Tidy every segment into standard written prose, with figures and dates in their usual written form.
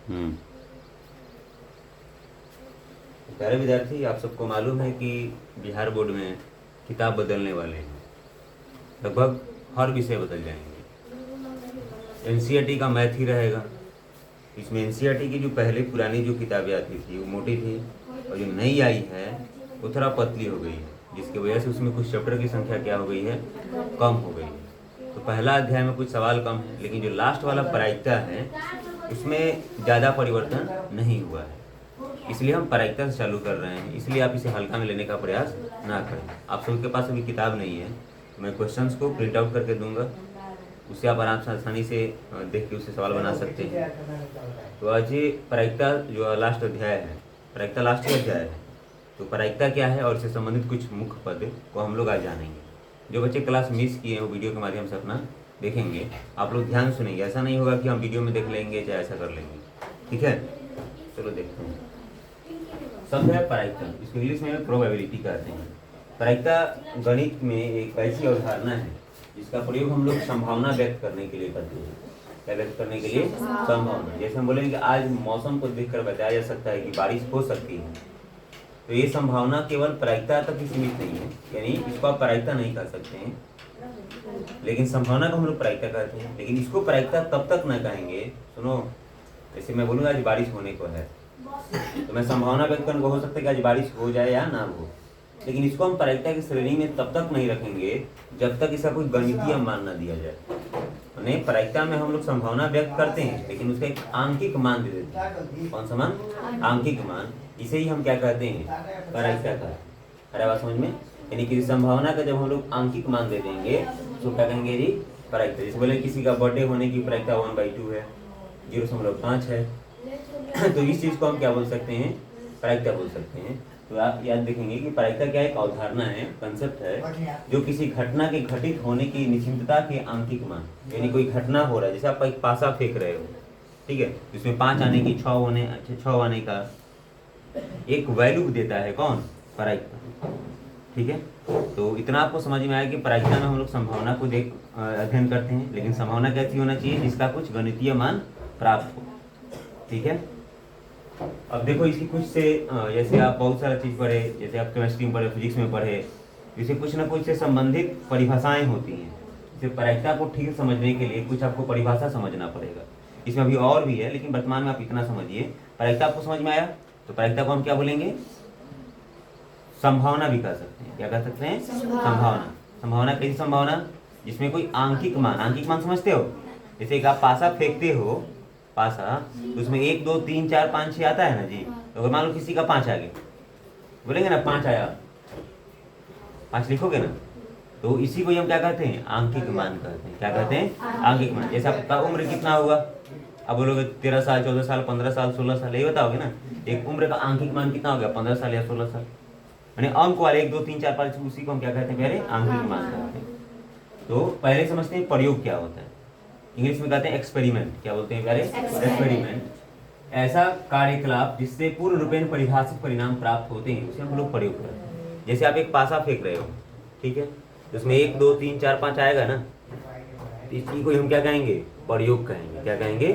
हम्म। प्यारे विद्यार्थी, आप सबको मालूम है कि बिहार बोर्ड में किताब बदलने वाले हैं। लगभग हर विषय बदल जाएंगे। एनसीईआरटी का मैथ ही रहेगा। इसमें एनसीईआरटी की जो पहले पुरानी जो किताबें आती थी वो मोटी थी, और जो नई आई है वो थोड़ा पतली हो गई है, जिसकी वजह से उसमें कुछ चैप्टर की संख्या क्या हो गई है, कम हो गई है। तो पहला अध्याय में कुछ सवाल कम है, लेकिन जो लास्ट वाला प्रायिकता है उसमें ज़्यादा परिवर्तन नहीं हुआ है। इसलिए हम प्रायिकता से चालू कर रहे हैं, इसलिए आप इसे हल्का में लेने का प्रयास ना करें। आप सबके पास अभी किताब नहीं है, मैं क्वेश्चंस को प्रिंट आउट करके दूंगा, उससे आप आराम से आसानी से देख के उससे सवाल बना सकते हैं। तो आज ये प्रायिकता जो लास्ट अध्याय है, प्रायिकता लास्ट ही अध्याय है, तो प्रायिकता क्या है और इससे संबंधित कुछ मुख्य पद को हम लोग आज जानेंगे। जो बच्चे क्लास मिस किए हैं वो वीडियो के माध्यम से अपना देखेंगे। आप लोग ध्यान सुनेंगे, ऐसा नहीं होगा कि हम वीडियो में देख लेंगे चाहे ऐसा कर लेंगे, ठीक है। चलो देखते हैं। शब्द है प्रायिकता, इसको इंग्लिश में प्रोबेबिलिटी कहते हैं। प्रायिकता गणित में एक ऐसी अवधारणा है जिसका प्रयोग हम लोग संभावना व्यक्त करने के लिए करते हैं। क्या व्यक्त करने के लिए? संभावना। जैसे हम बोलेंगे आज मौसम को देखकर बताया जा सकता है कि बारिश हो सकती है, तो ये संभावना केवल प्रायिकता तक ही सीमित नहीं है, यानी इसको आप प्रायिकता नहीं कर सकते हैं, लेकिन संभावना को हम लोग प्रायिकता कहते हैं। लेकिन इसको प्रायिकता तब तक न कहेंगे, सुनो, जैसे मैं बोलूँगा आज बारिश होने को है, तो मैं संभावना व्यक्त करने को हो सकता है कि आज बारिश हो जाए या ना हो, लेकिन इसको हम प्रायिकता की श्रेणी में तब तक नहीं रखेंगे जब तक इसका कोई गणितीय मान न दिया जाए। यानी प्रायिकता में हम लोग संभावना व्यक्त करते हैं, लेकिन उसका एक आंकिक मान दे देते हैं। कौन सा मान? आंकिक मान। इसे ही हम क्या कहते हैं? प्रायिकता का। अरे बात समझ में? यानी कि संभावना का जब हम लोग आंकिक मान दे देंगे तो क्या कहेंगे जी? प्रायिकता। जैसे बोले किसी का बर्थडे होने की प्रायिकता 1/2 है, 0.5 है, तो इस चीज को हम क्या बोल सकते हैं? प्रायिकता बोल सकते हैं। तो आप याद देखेंगे कि प्रायिकता क्या एक अवधारणा है, कंसेप्ट है, जो किसी घटना के घटित होने की निश्चितता के आंकिक मान, यानी कोई घटना हो रहा है, जैसे आप एक पासा फेंक रहे हो, ठीक है, इसमें 5 आने की, 6 आने का एक वैल्यू देता है कौन? प्रायिकता। ठीक है, तो इतना आपको समझ में आया कि प्रायिकता में हम लोग संभावना को अध्ययन करते हैं, लेकिन संभावना कैसी होना चाहिए? जिसका कुछ गणितीय मान प्राप्त हो। ठीक है, अब देखो इसकी कुछ से जैसे आप बहुत सारा चीज पढ़े, जैसे आप केमिस्ट्री में पढ़े, फिजिक्स में पढ़े, जैसे कुछ ना कुछ से संबंधित परिभाषाएं होती हैं। जैसे प्रायिकता को ठीक से समझने के लिए कुछ आपको परिभाषा समझना पड़ेगा। इसमें अभी और भी है, लेकिन वर्तमान में आप इतना समझिए। प्रायिकता आपको समझ में आया? तो प्रायिकता को हम क्या बोलेंगे? संभावना भी कह सकते हैं। क्या कह सकते हैं? संभावना। संभावना कैसी संभावना? जिसमें कोई आंकिक मान, आंकिक मान समझते हो? जैसे एक आप पासा फेंकते हो, पासा, तो उसमें 1 2 3 4 5 6 आता है ना जी। तो अगर मान लो किसी का 5 आ गया, बोलेंगे ना 5 आया, 5 लिखोगे ना, तो इसी को हम क्या कहते हैं? आंकिक मान कहते हैं। क्या कहते हैं? आंकिक मान। जैसे आपका उम्र कितना होगा, अब बोलोगे 13 साल, 14 साल, 15 साल, 16 साल, यही बताओगे ना। एक उम्र का आंकिक मान कितना हो गया? 15 साल या 16 साल। यानी अंक वाले 1 2 3 4 5, उसी को हम क्या कहते हैं? पहले आंकिक मान कहते हैं। तो पहले समझते हैं प्रयोग क्या होता है। इंग्लिश में कहते हैं एक्सपेरिमेंट। क्या बोलते हैं प्यारे? एक्सपेरिमेंट। ऐसा कार्यकलाप जिससे पूर्ण रूपेण परिभाषित परिणाम प्राप्त होते हैं, उसे हम लोग प्रयोग करते हैं। जैसे आप एक पासा फेंक रहे हो, ठीक है, तो उसमें 1 2 3 4 5 आएगा ना, तो इसी को हम क्या कहेंगे? प्रयोग कहेंगे। क्या कहेंगे?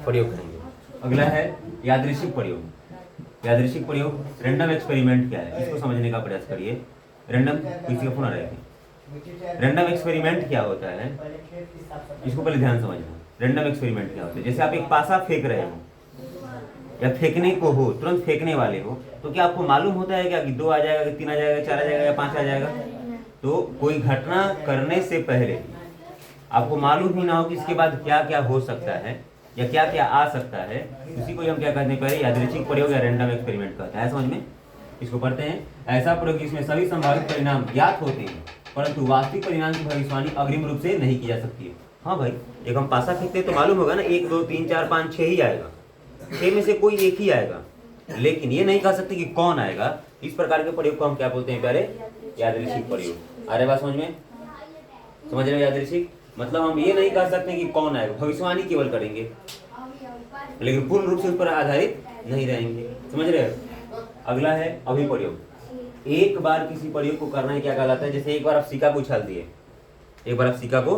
प्रयोग कहेंगे। अगला है यादृच्छिक प्रयोग। यादृच्छिक प्रयोग, रैंडम एक्सपेरिमेंट क्या है, इसको समझने का प्रयास करिए। रैंडम, किसी का फोन आ रहा है? रैंडम एक्सपेरिमेंट क्या होता है, इसको पहले ध्यान समझना। रैंडम एक्सपेरिमेंट क्या होता है? जैसे आप एक पासा फेंक रहे हो या फेंकने को हो, तुरंत फेंकने वाले हो, तो क्या आपको मालूम होता है क्या कि 2 आ जाएगा, 3 आ जाएगा, 4 आ जाएगा या 5 आ जाएगा? तो कोई घटना करने से पहले आपको मालूम ही ना हो कि इसके बाद क्या क्या हो सकता है या क्या क्या आ सकता है, उसी को हम क्या कहते हैं? पहले यादृच्छिक प्रयोग या रैंडम एक्सपेरिमेंट कहते हैं। समझ में? इसको पढ़ते हैं। ऐसा प्रयोग जिसमें सभी संभावित परिणाम ज्ञात होते हैं, परंतु वास्तविक परिणाम की भविष्यवाणी अग्रिम रूप से नहीं की जा सकती है। हाँ भाई, एक हम पासा फेंकते तो मालूम होगा ना 1 2 3 4 5 6 ही आएगा, 6 में से कोई एक ही आएगा, लेकिन ये नहीं कह सकते कि कौन आएगा। इस प्रकार के प्रयोग को हम क्या बोलते हैं प्यारे? यादृच्छिक प्रयोग। अरे बात समझ में? समझ रहे हो? यादृच्छिक मतलब हम ये नहीं कह सकते कि कौन आएगा, भविष्यवाणी केवल करेंगे, लेकिन पूर्ण रूप से उस पर आधारित नहीं रहेंगे। समझ रहे हो? अगला है अभिप्रयोग। एक बार किसी प्रयोग को करना ही क्या कहलाता है? जैसे एक बार आप सिक्का को उछाल दिए, एक बार आप सिक्का को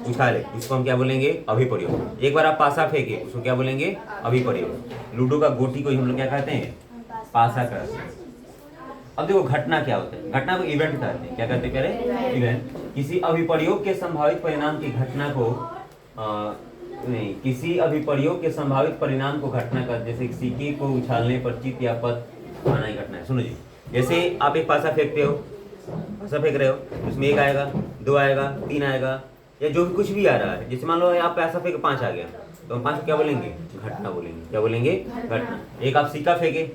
उछाले उसको हम क्या बोलेंगे, अभिप्रयोग। एक बार आप पासा फेंके उसको क्या बोलेंगे, अभिप्रयोग। लूडो का गोटी को ही हम लोग क्या कहते हैं, पासा कहते हैं। अब देखो घटना क्या होता है, घटना को इवेंट कहते हैं। क्या कहते हैं प्यारे, इवेंट। किसी अभिप्रयोग के संभावित परिणाम की घटना को नहीं, किसी अभिप्रयोग के संभावित परिणाम को घटना का, जैसे सिक्के को उछालने पर चित या पद आना ही घटना है। सुनो जी, जैसे आप एक पासा फेंकते हो, पासा फेंक रहे हो, उसमें 1 आएगा, 2 आएगा, 3 आएगा, या जो भी कुछ भी आ रहा है। जैसे मान लो आप पासा फेंके 5 आ गया, तो हम 5 को क्या बोलेंगे, घटना बोलेंगे। क्या बोलेंगे, घटना। एक आप सिक्का फेंके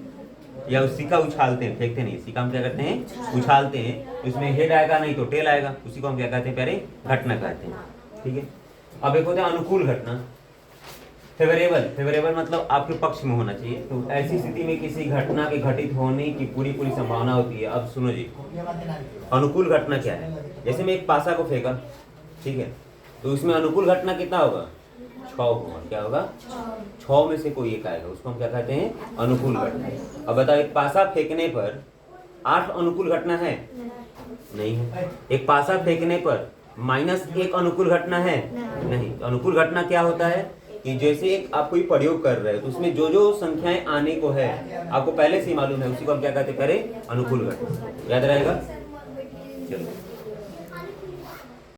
या उस सिक्का उछालते हैं, फेंकते नहीं, सिक्का हम क्या करते हैं, उछालते हैं, उसमें हेड आएगा नहीं तो टेल आएगा, उसी को हम क्या कहते हैं प्यारे, घटना कहते हैं। ठीक है। अब एक होता है अनुकूल घटना, फेवरेबल। फेवरेबल मतलब आपके पक्ष में होना चाहिए। तो ऐसी स्थिति में किसी घटना के घटित होने की पूरी संभावना होती है। अब सुनो जी, अनुकूल घटना क्या है। जैसे मैं एक पासा को फेंका, ठीक है, तो उसमें अनुकूल घटना कितना होगा, 6 होगा। क्या होगा, 6 में से कोई एक आएगा, उसको हम क्या कहते हैं, अनुकूल घटना। अब बताओ, एक पासा फेंकने पर 8 अनुकूल घटना है, नहीं है। एक पासा फेंकने पर -1 अनुकूल घटना है, नहीं। तो अनुकूल घटना क्या होता है कि जैसे एक आप कोई प्रयोग कर रहे हो तो उसमें जो जो संख्याएं आने को है आपको पहले से ही मालूम है, उसी को हम क्या कहते हैं, अनुकूल घटना। याद रहेगा। चलो।